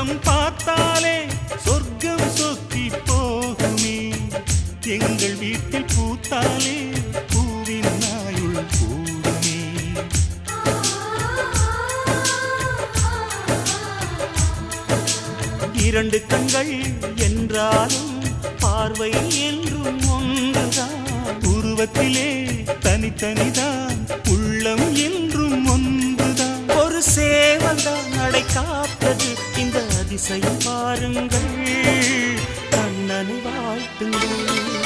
முகம் பார்த்தாலே சொர்க்கம் சொத்தி போகுமே எங்கள் வீட்டில் பூத்தாலே பூவின் நாயுள் கூடுமே இரண்டு கண்கள் என்றாலும் பார்வை என்றும் ஒன்றுதான் உருவத்திலே தனித்தனிதான் உள்ளம் என்றும் ஒன்றுதான் ஒரு சேவல்தான் நடை காத்தது இந்த அதிசயம் பாருங்கள் கண்ணனை வாழ்த்துங்கள்